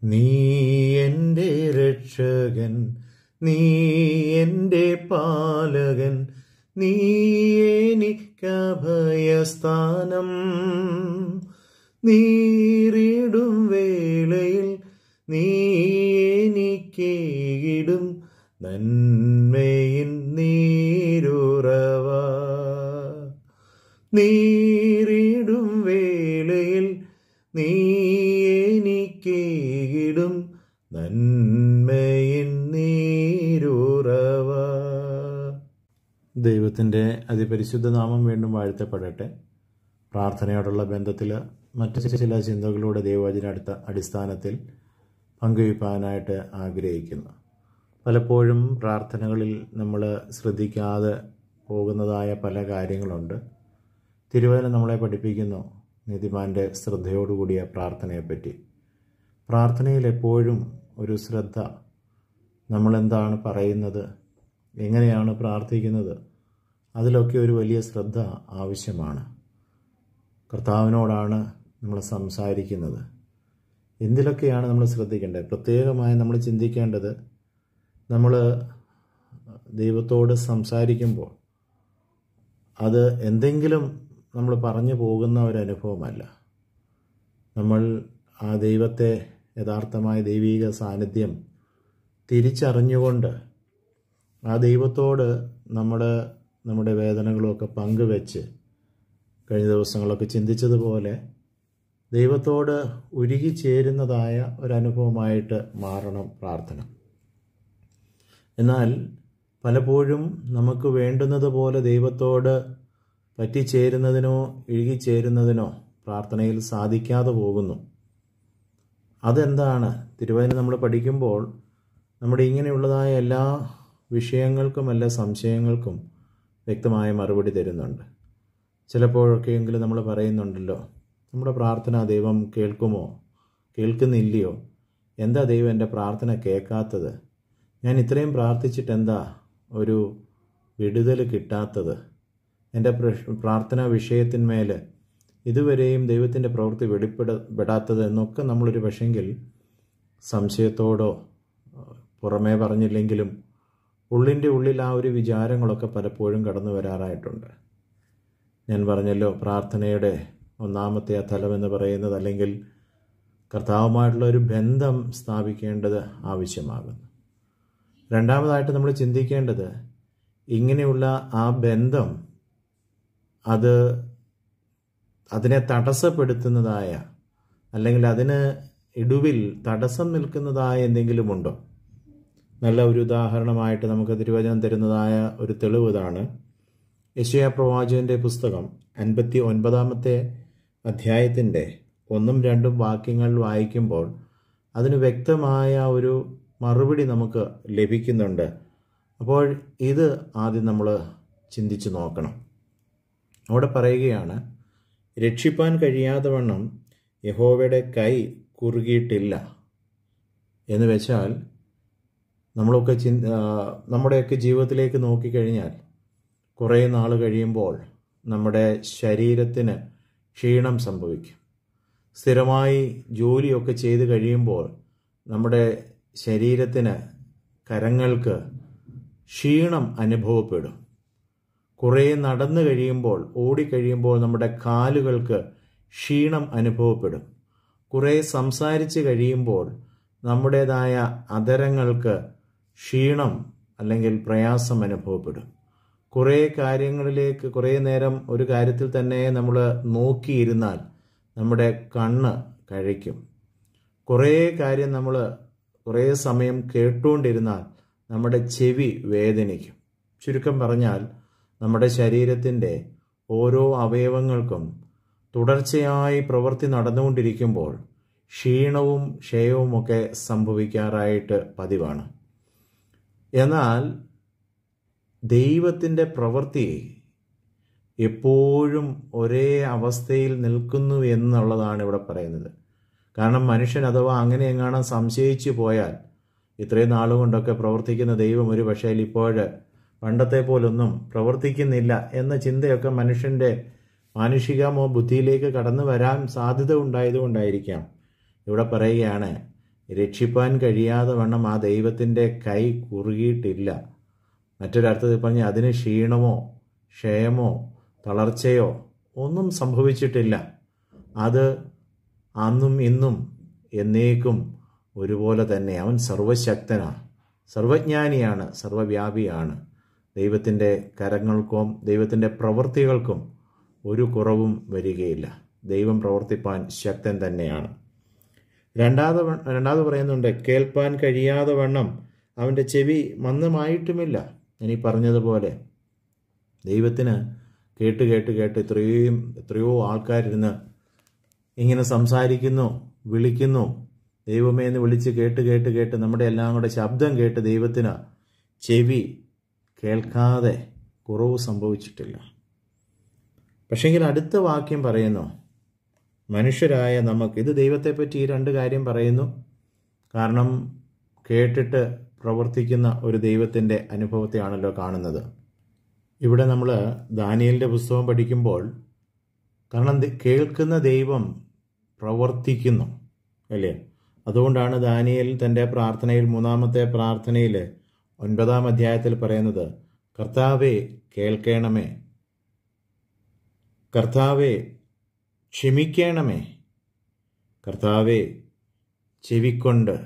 നീ എൻ്റെ രക്ഷകൻ, നീ എൻ്റെ പാലകൻ, നീ എനിക്കഭയസ്ഥാനം. നീറിടും വേളയിൽ നീ എനിക്കേകിടും നന്മയിൻ നീരുറവ. നീറിടും വേളയിൽ നീ എനിക്കേകിടും നന്മയിൻ നീരുറവ. ദൈവത്തിൻ്റെ അതിപരിശുദ്ധ നാമം വീണ്ടും വാഴ്ത്തപ്പെടട്ടെ. പ്രാർത്ഥനയോടുള്ള ബന്ധത്തിൽ മറ്റു ചില ചിന്തകളുടെ ദൈവവചന അടിസ്ഥാനത്തിൽ പങ്കുവയ്ക്കാനായിട്ട് ആഗ്രഹിക്കുന്നു. പലപ്പോഴും പ്രാർത്ഥനകളിൽ നമ്മൾ ശ്രദ്ധിക്കാതെ പോകുന്നതായ പല കാര്യങ്ങളുണ്ട്. തിരുവചനം നമ്മളെ പഠിപ്പിക്കുന്നു നീതിമാൻ്റെ ശ്രദ്ധയോടുകൂടിയ പ്രാർത്ഥനയെപ്പറ്റി. പ്രാർത്ഥനയിൽ എപ്പോഴും ഒരു ശ്രദ്ധ, നമ്മളെന്താണ് പറയുന്നത്, എങ്ങനെയാണ് പ്രാർത്ഥിക്കുന്നത്, അതിലൊക്കെ ഒരു വലിയ ശ്രദ്ധ ആവശ്യമാണ്. കർത്താവിനോടാണ് നമ്മൾ സംസാരിക്കുന്നത്. എന്തിലൊക്കെയാണ് നമ്മൾ ശ്രദ്ധിക്കേണ്ടത്? പ്രത്യേകമായി നമ്മൾ ചിന്തിക്കേണ്ടത്, നമ്മൾ ദൈവത്തോട് സംസാരിക്കുമ്പോൾ അത് എന്തെങ്കിലും നമ്മൾ പറഞ്ഞു പോകുന്ന ഒരനുഭവമല്ല. നമ്മൾ ആ ദൈവത്തെ, യഥാർത്ഥമായ ദൈവീക സാന്നിധ്യം തിരിച്ചറിഞ്ഞുകൊണ്ട് ആ ദൈവത്തോട് നമ്മുടെ വേദനകളൊക്കെ പങ്കുവെച്ച്, കഴിഞ്ഞ ദിവസങ്ങളൊക്കെ ചിന്തിച്ചതുപോലെ ദൈവത്തോട് ഉരുകിച്ചേരുന്നതായ ഒരനുഭവമായിട്ട് മാറണം പ്രാർത്ഥന. എന്നാൽ പലപ്പോഴും നമുക്ക് വേണ്ടുന്നത് പോലെ ദൈവത്തോട് പറ്റിച്ചേരുന്നതിനോ ഇഴുകിച്ചേരുന്നതിനോ പ്രാർത്ഥനയിൽ സാധിക്കാതെ പോകുന്നു. അതെന്താണ്? തിരുവചനം നമ്മൾ പഠിക്കുമ്പോൾ നമ്മുടെ ഇങ്ങനെയുള്ളതായ എല്ലാ വിഷയങ്ങൾക്കും എല്ലാ സംശയങ്ങൾക്കും വ്യക്തമായ മറുപടി തരുന്നുണ്ട്. ചിലപ്പോഴൊക്കെയെങ്കിലും നമ്മൾ പറയുന്നുണ്ടല്ലോ, നമ്മുടെ പ്രാർത്ഥന ദൈവം കേൾക്കുമോ, കേൾക്കുന്നില്ലയോ, എന്താ ദൈവം എൻ്റെ പ്രാർത്ഥന കേൾക്കാത്തത്, ഞാൻ ഇത്രയും പ്രാർത്ഥിച്ചിട്ട് എന്താ ഒരു വിടുതൽ കിട്ടാത്തത്, എൻ്റെ പ്രാർത്ഥനാ വിഷയത്തിന്മേൽ ഇതുവരെയും ദൈവത്തിൻ്റെ പ്രവൃത്തി വെളിപ്പെടാത്തത് എന്നൊക്കെ നമ്മളൊരു പക്ഷെങ്കിൽ സംശയത്തോടോ പുറമേ പറഞ്ഞില്ലെങ്കിലും ഉള്ളിൻ്റെ ഉള്ളിൽ ആ ഒരു വിചാരങ്ങളൊക്കെ പലപ്പോഴും കടന്നു വരാറായിട്ടുണ്ട്. ഞാൻ പറഞ്ഞല്ലോ, പ്രാർത്ഥനയുടെ ഒന്നാമത്തെ തലമെന്ന് പറയുന്നത്, അല്ലെങ്കിൽ കർത്താവുമായിട്ടുള്ള ഒരു ബന്ധം സ്ഥാപിക്കേണ്ടത് ആവശ്യമാകുന്നു. രണ്ടാമതായിട്ട് നമ്മൾ ചിന്തിക്കേണ്ടത്, ഇങ്ങനെയുള്ള ആ ബന്ധം അതിനെ തടസ്സപ്പെടുത്തുന്നതായ, അല്ലെങ്കിൽ അതിന് ഇടുവിൽ തടസ്സം നിൽക്കുന്നതായ എന്തെങ്കിലും ഉണ്ടോ? നല്ല ഒരു ഉദാഹരണമായിട്ട് നമുക്ക് തിരുവചനം തരുന്നതായ ഒരു തെളിവ് ഇതാണ്. യെശയ്യാ പ്രവാചകന്റെ പുസ്തകം 59-ാമത്തെ അധ്യായത്തിൻ്റെ 1-2 വാക്യങ്ങൾ വായിക്കുമ്പോൾ അതിന് വ്യക്തമായ ഒരു മറുപടി നമുക്ക് ലഭിക്കുന്നുണ്ട്. അപ്പോൾ ഇത് ആദ്യം നമ്മൾ ചിന്തിച്ചു നോക്കണം. അവിടെ പറയുകയാണ്, രക്ഷിപ്പാൻ കഴിയാതെ വണ്ണം യഹോവയുടെ കൈ കുറുകിയിട്ടില്ല എന്ന് വെച്ചാൽ, നമ്മുടെയൊക്കെ ജീവിതത്തിലേക്ക് നോക്കിക്കഴിഞ്ഞാൽ കുറേ നാൾ കഴിയുമ്പോൾ നമ്മുടെ ശരീരത്തിന് ക്ഷീണം സംഭവിക്കും. സ്ഥിരമായി ജോലിയൊക്കെ ചെയ്ത് കഴിയുമ്പോൾ നമ്മുടെ ശരീരത്തിന്, കരങ്ങൾക്ക് ക്ഷീണം അനുഭവപ്പെടും. കുറേ നടന്നു കഴിയുമ്പോൾ, ഓടിക്കഴിയുമ്പോൾ നമ്മുടെ കാലുകൾക്ക് ക്ഷീണം അനുഭവപ്പെടും. കുറേ സംസാരിച്ച് കഴിയുമ്പോൾ നമ്മുടേതായ അധരങ്ങൾക്ക് ക്ഷീണം അല്ലെങ്കിൽ പ്രയാസം അനുഭവപ്പെടും. കുറേ കാര്യങ്ങളിലേക്ക് കുറേ നേരം ഒരു കാര്യത്തിൽ തന്നെ നമ്മൾ നോക്കിയിരുന്നാൽ നമ്മുടെ കണ്ണ് കഴിക്കും. കുറേ കാര്യം നമ്മൾ കുറേ സമയം കേട്ടുകൊണ്ടിരുന്നാൽ നമ്മുടെ ചെവി വേദനിക്കും. ചുരുക്കം പറഞ്ഞാൽ, നമ്മുടെ ശരീരത്തിൻ്റെ ഓരോ അവയവങ്ങൾക്കും തുടർച്ചയായി പ്രവൃത്തി നടന്നുകൊണ്ടിരിക്കുമ്പോൾ ക്ഷീണവും ക്ഷയവുമൊക്കെ സംഭവിക്കാറായിട്ട് പതിവാണ്. എന്നാൽ ദൈവത്തിൻ്റെ പ്രവൃത്തി എപ്പോഴും ഒരേ അവസ്ഥയിൽ നിൽക്കുന്നു എന്നുള്ളതാണ് ഇവിടെ പറയുന്നത്. കാരണം മനുഷ്യൻ അഥവാ അങ്ങനെ എങ്ങാനും സംശയിച്ചു പോയാൽ, ഇത്രയും നാളുകൊണ്ടൊക്കെ പ്രവർത്തിക്കുന്ന ദൈവം ഒരു പക്ഷേ ഇപ്പോൾ പണ്ടത്തെ പോലൊന്നും പ്രവർത്തിക്കുന്നില്ല എന്ന ചിന്തയൊക്കെ മനുഷ്യൻ്റെ മാനുഷികമോ ബുദ്ധിയിലേക്ക് കടന്നു വരാൻ സാധ്യത ഉണ്ടായതുകൊണ്ടായിരിക്കാം ഇവിടെ പറയുകയാണ്, രക്ഷിപ്പാൻ കഴിയാതെ വണ്ണം ആ ദൈവത്തിൻ്റെ കൈ കുറുകിയിട്ടില്ല. മറ്റൊരർത്ഥത്തിൽ പറഞ്ഞ് അതിന് ക്ഷീണമോ ക്ഷയമോ തളർച്ചയോ ഒന്നും സംഭവിച്ചിട്ടില്ല. അത് അന്നും ഇന്നും എന്നേക്കും ഒരുപോലെ തന്നെ. അവൻ സർവശക്തനാണ്, സർവജ്ഞാനിയാണ്, സർവവ്യാപിയാണ്. ദൈവത്തിൻ്റെ കരങ്ങൾക്കും ദൈവത്തിൻ്റെ പ്രവൃത്തികൾക്കും ഒരു കുറവും വരികയില്ല. ദൈവം പ്രവർത്തിപ്പാൻ ശക്തൻ തന്നെയാണ്. രണ്ടാമത് പറയുന്നുണ്ട്, കേൾപ്പാൻ കഴിയാതെ വണ്ണം അവൻ്റെ ചെവി മന്ദമായിട്ടുമില്ല. ഇനി പറഞ്ഞതുപോലെ ദൈവത്തിന് കേട്ട് കേട്ട് കേട്ട് എത്രയോ ആൾക്കാരിരുന്ന് ഇങ്ങനെ സംസാരിക്കുന്നു, വിളിക്കുന്നു. ദൈവമേ എന്ന് വിളിച്ച് കേട്ട് കേട്ട് കേട്ട് നമ്മുടെ എല്ലാം കൂടെ ശബ്ദം കേട്ട് ദൈവത്തിന് ചെവി കേൾക്കാതെ കുറവ് സംഭവിച്ചിട്ടില്ല. പക്ഷെങ്കിൽ അടുത്ത വാക്യം പറയുന്നു, മനുഷ്യരായ നമുക്ക്, ഇത് ദൈവത്തെപ്പറ്റി ഈ രണ്ട് കാര്യം പറയുന്നു. കാരണം കേട്ടിട്ട് പ്രവർത്തിക്കുന്ന ഒരു ദൈവത്തിൻ്റെ അനുഭവത്തെയാണല്ലോ കാണുന്നത്. ഇവിടെ നമ്മൾ ദാനിയേലിൻ്റെ പുസ്തകം പഠിക്കുമ്പോൾ, കാരണം കേൾക്കുന്ന ദൈവം പ്രവർത്തിക്കുന്നു അല്ലേ? അതുകൊണ്ടാണ് ദാനിയേൽ തൻ്റെ പ്രാർത്ഥനയിൽ, മൂന്നാമത്തെ പ്രാർത്ഥനയിൽ 9-ാം അധ്യായത്തിൽ പറയുന്നത്, കർത്താവേ കേൾക്കണമേ, കർത്താവേ ക്ഷമിക്കണമേ, കർത്താവേ ചെവിക്കൊണ്ട്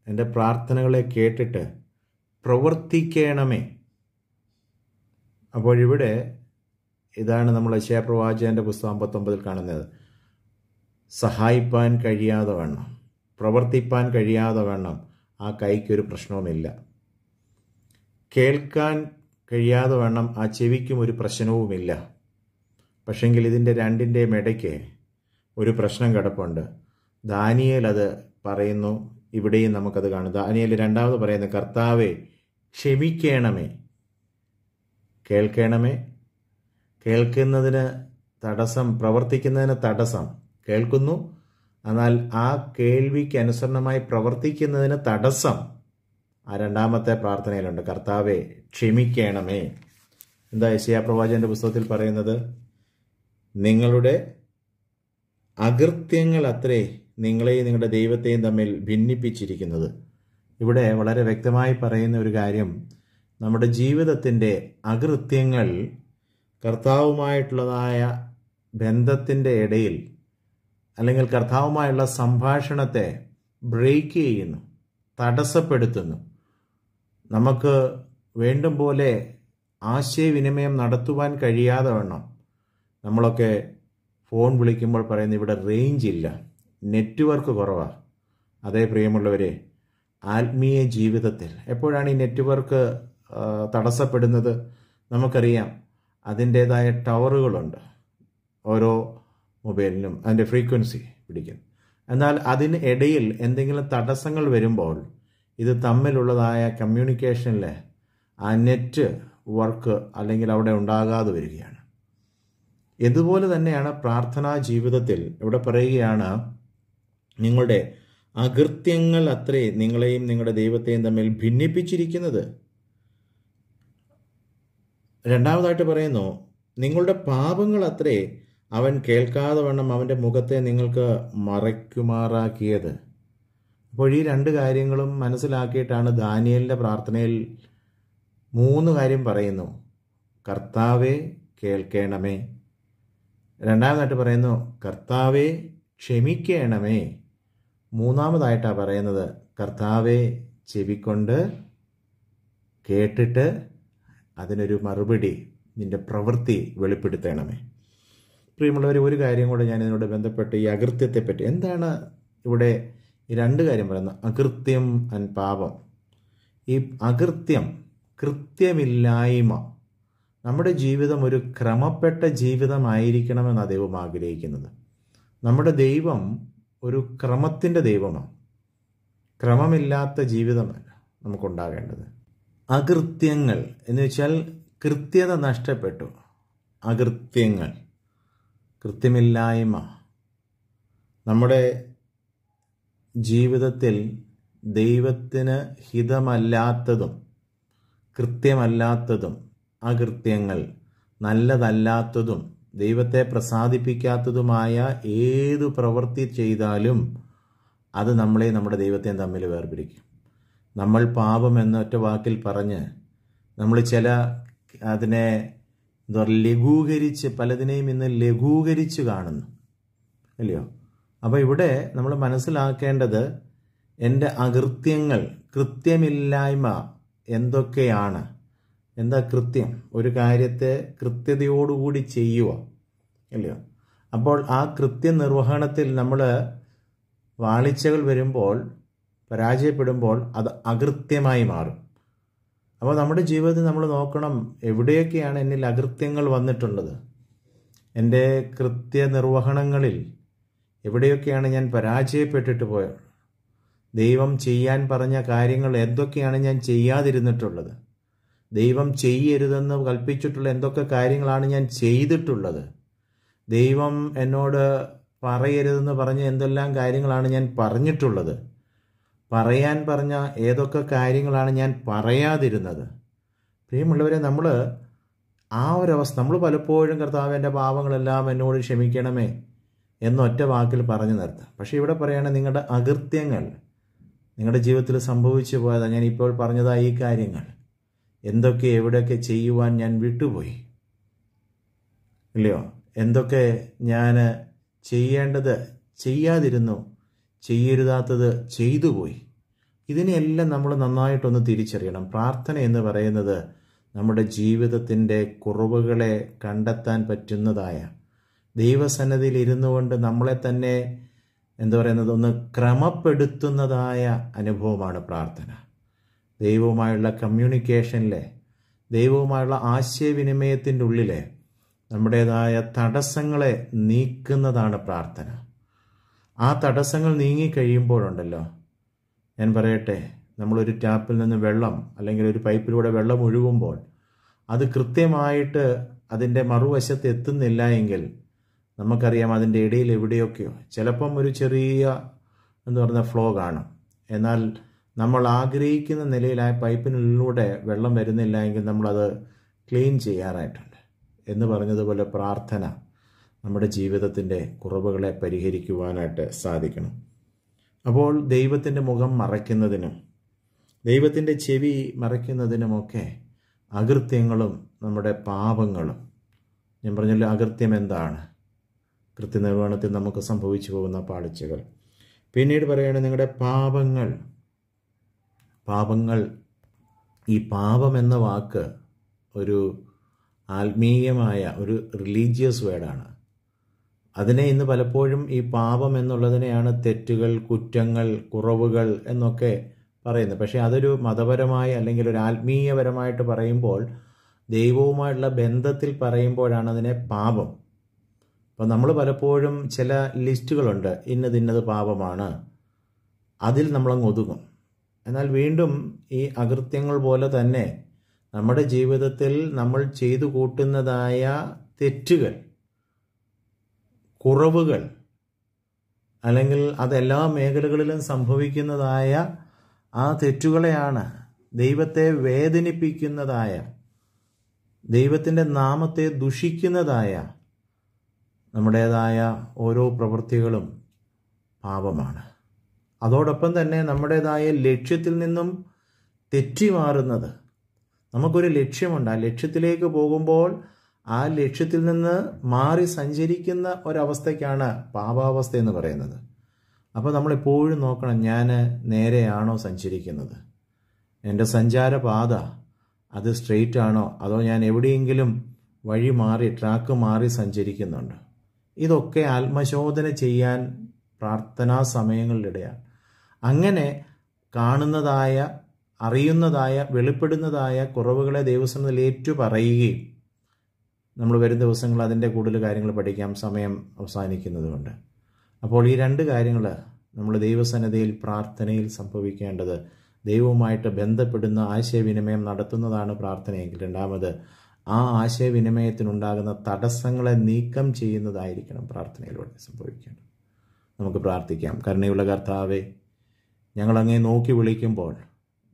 എൻ്റെ പ്രാർത്ഥനകളെ കേട്ടിട്ട് പ്രവർത്തിക്കണമേ. അപ്പോഴിവിടെ ഇതാണ് നമ്മൾ യെശയ്യാ പ്രവാചകൻ്റെ പുസ്തകം 59 കാണുന്നത്. സഹായിപ്പാൻ കഴിയാതെ വണ്ണം, പ്രവർത്തിപ്പാൻ കഴിയാതെ വണ്ണം ആ കൈക്കൊരു പ്രശ്നവുമില്ല. കേൾക്കാൻ കഴിയാതെ വണ്ണം ആ ചെവിക്കും ഒരു പ്രശ്നവുമില്ല. പക്ഷെങ്കിൽ ഇതിൻ്റെ രണ്ടിൻ്റെയും ഇടയ്ക്ക് ഒരു പ്രശ്നം കിടപ്പുണ്ട്. ദാനിയേൽ അത് പറയുന്നു, ഇവിടെയും നമുക്കത് കാണും. ദാനിയേൽ രണ്ടാമത് പറയുന്നു, കർത്താവേ ക്ഷമിക്കണമേ. കേൾക്കണമേ, കേൾക്കുന്നതിന് തടസ്സം, പ്രവർത്തിക്കുന്നതിന് തടസ്സം. കേൾക്കുന്നു, എന്നാൽ ആ കേൾവിക്ക് അനുസരണമായി പ്രവർത്തിക്കുന്നതിന് തടസ്സം ആ രണ്ടാമത്തെ പ്രാർത്ഥനയിലുണ്ട്. കർത്താവേ ക്ഷമിക്കണമേ. എന്താ യെശയ്യാ പ്രവാചകന്റെ പുസ്തകത്തിൽ പറയുന്നത്? നിങ്ങളുടെ അകൃത്യങ്ങൾ അത്രേ നിങ്ങളെയും നിങ്ങളുടെ ദൈവത്തെയും തമ്മിൽ ഭിന്നിപ്പിച്ചിരിക്കുന്നത്. ഇവിടെ വളരെ വ്യക്തമായി പറയുന്ന ഒരു കാര്യം, നമ്മുടെ ജീവിതത്തിൻ്റെ അകൃത്യങ്ങൾ കർത്താവുമായിട്ടുള്ളതായ ബന്ധത്തിൻ്റെ ഇടയിൽ, അല്ലെങ്കിൽ കർത്താവുമായുള്ള സംഭാഷണത്തെ ബ്രേക്ക് ചെയ്യുന്നു, തടസ്സപ്പെടുത്തുന്നു. നമുക്ക് വേണ്ടും പോലെ ആശയവിനിമയം നടത്തുവാൻ കഴിയാതെ വണ്ണം നമ്മളൊക്കെ ഫോൺ വിളിക്കുമ്പോൾ പറയുന്നത് ഇവിടെ റേഞ്ച് ഇല്ല, നെറ്റ്വർക്ക് കുറവാണ്. അതേ പ്രിയമുള്ളവരെ, ആത്മീയ ജീവിതത്തിൽ എപ്പോഴാണ് ഈ നെറ്റ്വർക്ക് തടസ്സപ്പെടുന്നത്? നമുക്കറിയാം, അതിൻ്റേതായ ടവറുകളുണ്ട്. ഓരോ മൊബൈലിനും അതിൻ്റെ ഫ്രീക്വൻസി പിടിക്കും. എന്നാൽ അതിന് ഇടയിൽ എന്തെങ്കിലും തടസ്സങ്ങൾ വരുമ്പോൾ ഇത് തമ്മിലുള്ളതായ കമ്മ്യൂണിക്കേഷനിൽ ആ നെറ്റ് വർക്ക് അല്ലെങ്കിൽ അവിടെ ഉണ്ടാകാതെ വരികയാണ്. ഇതുപോലെ തന്നെയാണ് പ്രാർത്ഥനാ ജീവിതത്തിൽ. ഇവിടെ പറയുകയാണ്, നിങ്ങളുടെ അകൃത്യങ്ങൾ അത്രേ നിങ്ങളെയും നിങ്ങളുടെ ദൈവത്തെയും തമ്മിൽ ഭിന്നിപ്പിച്ചിരിക്കുന്നത്. രണ്ടാമതായിട്ട് പറയുന്നു, നിങ്ങളുടെ പാപങ്ങൾ അത്രേ അവൻ കേൾക്കാതെ വണ്ണം അവൻ്റെ മുഖത്തെ നിങ്ങൾക്ക് മറയ്ക്കുമാറാക്കിയത്. അപ്പോൾ ഈ രണ്ട് കാര്യങ്ങളും മനസ്സിലാക്കിയിട്ടാണ് ദാനിയേലിൻ്റെ പ്രാർത്ഥനയിൽ 3 കാര്യം പറയുന്നു. കർത്താവേ കേൾക്കണമേ, രണ്ടാമതായിട്ട് പറയുന്നു കർത്താവേ ക്ഷമിക്കണമേ, മൂന്നാമതായിട്ടാണ് പറയുന്നത് കർത്താവേ ചെവിക്കൊണ്ട് കേട്ടിട്ട് അതിനൊരു മറുപടി, നിന്റെ പ്രവൃത്തി വെളിപ്പെടുത്തണമേ. പ്രിയമുള്ളവർ, ഒരു കാര്യം കൂടെ ഞാൻ ഇതിനോട് ബന്ധപ്പെട്ട് ഈ അകൃത്യത്തെപ്പറ്റി, എന്താണ് ഇവിടെ ഈ 2 കാര്യം പറയുന്നത്? അകൃത്യം ആൻഡ് പാപം. ഈ അകൃത്യം, കൃത്യമില്ലായ്മ. നമ്മുടെ ജീവിതം ഒരു ക്രമപ്പെട്ട ജീവിതമായിരിക്കണമെന്നാണ് ദൈവം ആഗ്രഹിക്കുന്നത്. നമ്മുടെ ദൈവം ഒരു ക്രമത്തിൻ്റെ ദൈവമാണ്. ക്രമമില്ലാത്ത ജീവിതമല്ല നമുക്കുണ്ടാകേണ്ടത്. അകൃത്യങ്ങൾ എന്ന് വെച്ചാൽ കൃത്യത നഷ്ടപ്പെട്ടു. അകൃത്യങ്ങൾ, കൃത്യമില്ലായ്മ. നമ്മുടെ ജീവിതത്തിൽ ദൈവത്തിന് ഹിതമല്ലാത്തതും കൃത്യമല്ലാത്തതും അകൃത്യങ്ങൾ, നല്ലതല്ലാത്തതും ദൈവത്തെ പ്രസാദിപ്പിക്കാത്തതുമായ ഏതു പ്രവൃത്തി ചെയ്താലും അത് നമ്മളെയും നമ്മുടെ ദൈവത്തെയും തമ്മിൽ വേർപിരിക്കും. നമ്മൾ പാപം എന്ന ഒറ്റ വാക്കിൽ പറഞ്ഞ് നമ്മൾ അതിനെ എന്താ പറയുക, ലഘൂകരിച്ച്, പലതിനെയും ഇന്ന് ലഘൂകരിച്ച് കാണുന്നു, അല്ലയോ? അപ്പോൾ ഇവിടെ നമ്മൾ മനസ്സിലാക്കേണ്ടത് എൻ്റെ അകൃത്യങ്ങൾ, കൃത്യമില്ലായ്മ എന്തൊക്കെയാണ്. എന്താ കൃത്യം? ഒരു കാര്യത്തെ കൃത്യതയോടുകൂടി ചെയ്യുക, അല്ലയോ? അപ്പോൾ ആ കൃത്യനിർവഹണത്തിൽ നമ്മൾ വാളിച്ചകൾ വരുമ്പോൾ, പരാജയപ്പെടുമ്പോൾ അത് അകൃത്യമായി മാറും. അപ്പോൾ നമ്മുടെ ജീവിതത്തിൽ നമ്മൾ നോക്കണം, എവിടെയൊക്കെയാണ് എന്നിൽ അകൃത്യങ്ങൾ വന്നിട്ടുള്ളത്, എൻ്റെ കൃത്യനിർവഹണങ്ങളിൽ എവിടെയൊക്കെയാണ് ഞാൻ പരാജയപ്പെട്ടിട്ട് പോയത്, ദൈവം ചെയ്യാൻ പറഞ്ഞ കാര്യങ്ങൾ എന്തൊക്കെയാണ് ഞാൻ ചെയ്യാതിരുന്നിട്ടുള്ളത്, ദൈവം ചെയ്യരുതെന്ന് കൽപ്പിച്ചിട്ടുള്ള എന്തൊക്കെ കാര്യങ്ങളാണ് ഞാൻ ചെയ്തിട്ടുള്ളത്, ദൈവം എന്നോട് പറയരുതെന്ന് പറഞ്ഞ എന്തെല്ലാം കാര്യങ്ങളാണ് ഞാൻ പറഞ്ഞിട്ടുള്ളത്, പറയാൻ പറഞ്ഞ ഏതൊക്കെ കാര്യങ്ങളാണ് ഞാൻ പറയാതിരുന്നത്. പ്രിയമുള്ളവരെ, നമ്മൾ ആ ഒരവസ്ഥ, നമ്മൾ പലപ്പോഴും കർത്താവ് എൻ്റെ പാപങ്ങളെല്ലാം എന്നോട് ക്ഷമിക്കണമേ എന്നൊറ്റ വാക്കിൽ പറഞ്ഞു നിർത്താം. പക്ഷേ ഇവിടെ പറയുകയാണ്, നിങ്ങളുടെ അകൃത്യങ്ങൾ നിങ്ങളുടെ ജീവിതത്തിൽ സംഭവിച്ചു പോയതാണ്. ഞാൻ ഇപ്പോൾ പറഞ്ഞതായ ഈ കാര്യങ്ങൾ എന്തൊക്കെ എവിടെയൊക്കെ ചെയ്യുവാൻ ഞാൻ വിട്ടുപോയി, ഇല്ലയോ? എന്തൊക്കെ ഞാൻ ചെയ്യേണ്ടത് ചെയ്യാതിരുന്നു, ചെയ്യരുതാത്തത് ചെയ്തു പോയി. ഇതിനെല്ലാം നമ്മൾ നന്നായിട്ടൊന്ന് തിരിച്ചറിയണം. പ്രാർത്ഥന എന്ന് പറയുന്നത് നമ്മുടെ ജീവിതത്തിൻ്റെ കുറവുകളെ കണ്ടെത്താൻ പറ്റുന്നതായ, ദൈവസന്നിധിയിൽ ഇരുന്നു കൊണ്ട് നമ്മളെ തന്നെ ഒന്ന് ക്രമപ്പെടുത്തുന്നതായ അനുഭവമാണ് പ്രാർത്ഥന. ദൈവവുമായുള്ള കമ്മ്യൂണിക്കേഷനിലെ, ദൈവവുമായുള്ള ആശയവിനിമയത്തിൻ്റെ ഉള്ളിലെ നമ്മുടേതായ തടസ്സങ്ങളെ നീക്കുന്നതാണ് പ്രാർത്ഥന. ആ തടസ്സങ്ങൾ നീങ്ങിക്കഴിയുമ്പോഴുണ്ടല്ലോ, ഞാൻ പറയട്ടെ, നമ്മളൊരു ടാപ്പിൽ നിന്ന് വെള്ളം അല്ലെങ്കിൽ ഒരു പൈപ്പിലൂടെ വെള്ളം ഒഴുകുമ്പോൾ അത് കൃത്യമായിട്ട് അതിൻ്റെ മറുവശത്ത് എത്തുന്നില്ല എങ്കിൽ നമുക്കറിയാം അതിൻ്റെ ഇടയിൽ എവിടെയൊക്കെയോ ചിലപ്പം ഒരു ചെറിയ ഫ്ലോ കാണും. എന്നാൽ നമ്മൾ ആഗ്രഹിക്കുന്ന നിലയിൽ ആ പൈപ്പിനുള്ളിലൂടെ വെള്ളം വരുന്നില്ല എങ്കിൽ നമ്മളത് ക്ലീൻ ചെയ്യാറായിട്ടുണ്ട്. എന്ന് പറഞ്ഞതുപോലെ പ്രാർത്ഥന നമ്മുടെ ജീവിതത്തിൻ്റെ കുറവുകളെ പരിഹരിക്കുവാനായിട്ട് സാധിക്കണം. അപ്പോൾ ദൈവത്തിൻ്റെ മുഖം മറയ്ക്കുന്നതിനും ദൈവത്തിൻ്റെ ചെവി മറയ്ക്കുന്നതിനുമൊക്കെ അകൃത്യങ്ങളും നമ്മുടെ പാപങ്ങളും, ഞാൻ പറഞ്ഞല്ലോ അകൃത്യം എന്താണ്, കൃത്യനിർവഹണത്തിൽ നമുക്ക് സംഭവിച്ചു പോകുന്ന പാളിച്ചകൾ. പിന്നീട് പറയുകയാണ് നിങ്ങളുടെ പാപങ്ങൾ. ഈ പാപം എന്ന വാക്ക് ഒരു ആത്മീയമായ ഒരു റിലീജിയസ് വേർഡാണ്. അതിനെ ഇന്ന് പലപ്പോഴും ഈ പാപം എന്നുള്ളതിനെയാണ് തെറ്റുകൾ, കുറ്റങ്ങൾ, കുറവുകൾ എന്നൊക്കെ പറയുന്നത്. പക്ഷേ അതൊരു മതപരമായ അല്ലെങ്കിൽ ഒരു ആത്മീയപരമായിട്ട് പറയുമ്പോൾ, ദൈവവുമായിട്ടുള്ള ബന്ധത്തിൽ പറയുമ്പോഴാണ് അതിനെ പാപം. അപ്പോൾ നമ്മൾ പലപ്പോഴും ചില ലിസ്റ്റുകളുണ്ട്, ഇന്നത് പാപമാണ്, അതിൽ നമ്മളങ്ങ് ഒതുങ്ങും. എന്നാൽ വീണ്ടും ഈ അകൃത്യങ്ങൾ പോലെ തന്നെ നമ്മുടെ ജീവിതത്തിൽ നമ്മൾ ചെയ്തു കൂട്ടുന്നതായ തെറ്റുകൾ, കുറവുകൾ, അല്ലെങ്കിൽ അതെല്ലാ മേഖലകളിലും സംഭവിക്കുന്നതായ ആ തെറ്റുകളെയാണ്, ദൈവത്തെ വേദനിപ്പിക്കുന്നതായ, ദൈവത്തിൻ്റെ നാമത്തെ ദുഷിക്കുന്നതായ നമ്മുടേതായ ഓരോ പ്രവൃത്തികളും പാപമാണ്. അതോടൊപ്പം തന്നെ നമ്മുടേതായ ലക്ഷ്യത്തിൽ നിന്നും തെറ്റിമാറുന്നത്. നമുക്കൊരു ലക്ഷ്യമുണ്ട്, ആ ലക്ഷ്യത്തിലേക്ക് പോകുമ്പോൾ ആ ലക്ഷ്യത്തിൽ നിന്ന് മാറി സഞ്ചരിക്കുന്ന ഒരവസ്ഥയ്ക്കാണ് പാപാവസ്ഥ എന്ന് പറയുന്നത്. അപ്പോൾ നമ്മളെപ്പോഴും നോക്കണം, ഞാൻ നേരെയാണോ സഞ്ചരിക്കുന്നത്, എൻ്റെ സഞ്ചാരപാത അത് സ്ട്രെയിറ്റ് ആണോ, അതോ ഞാൻ എവിടെയെങ്കിലും വഴി മാറി, ട്രാക്ക് മാറി സഞ്ചരിക്കുന്നുണ്ട്. ഇതൊക്കെ ആത്മശോധന ചെയ്യാൻ പ്രാർത്ഥനാ സമയങ്ങളിലിടെയാണ്. അങ്ങനെ കാണുന്നതായ, അറിയുന്നതായ, വെളിപ്പെടുന്നതായ കുറവുകളെ ദൈവസന്നിധിയിൽ ഏറ്റുപറയുകയും, നമ്മൾ വരും ദിവസങ്ങൾ അതിൻ്റെ കൂടുതൽ കാര്യങ്ങൾ പഠിക്കാം, സമയം അവസാനിക്കുന്നതുകൊണ്ട്. അപ്പോൾ ഈ രണ്ട് കാര്യങ്ങൾ നമ്മൾ ദൈവസന്നിധിയിൽ പ്രാർത്ഥനയിൽ സംഭവിക്കേണ്ടത്, ദൈവവുമായിട്ട് ബന്ധപ്പെടുന്ന ആശയവിനിമയം നടത്തുന്നതാണ് പ്രാർത്ഥനയെങ്കിൽ, രണ്ടാമത് ആ ആശയവിനിമയത്തിനുണ്ടാകുന്ന തടസ്സങ്ങളെ നീക്കം ചെയ്യുന്നതായിരിക്കണം പ്രാർത്ഥനയിലൂടെ സംഭവിക്കേണ്ടത്. നമുക്ക് പ്രാർത്ഥിക്കാം. കരുണയുള്ള കർത്താവേ, ഞങ്ങളങ്ങേ നോക്കി വിളിക്കുമ്പോൾ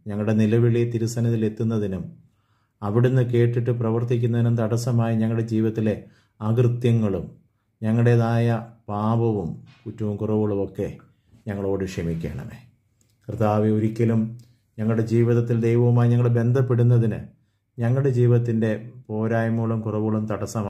ഞങ്ങളുടെ നിലവിളി തിരുസന്നിധിയിൽ എത്തുന്നതിനും അവിടുന്ന് കേട്ടിട്ട് പ്രവർത്തിക്കുന്നതിനും തടസ്സമായി ഞങ്ങളുടെ ജീവിതത്തിലെ അകൃത്യങ്ങളും ഞങ്ങളുടേതായ പാപവും കുറ്റവും കുറവുകളുമൊക്കെ ഞങ്ങളോട് ക്ഷമിക്കണമേ. കർത്താവെ, ഒരിക്കലും ഞങ്ങളുടെ ജീവിതത്തിൽ ദൈവവുമായി ഞങ്ങൾ ബന്ധപ്പെടുന്നതിന് ഞങ്ങളുടെ ജീവിതത്തിൻ്റെ പോരായ്മകളും കുറവുകളും തടസ്സമാണ്.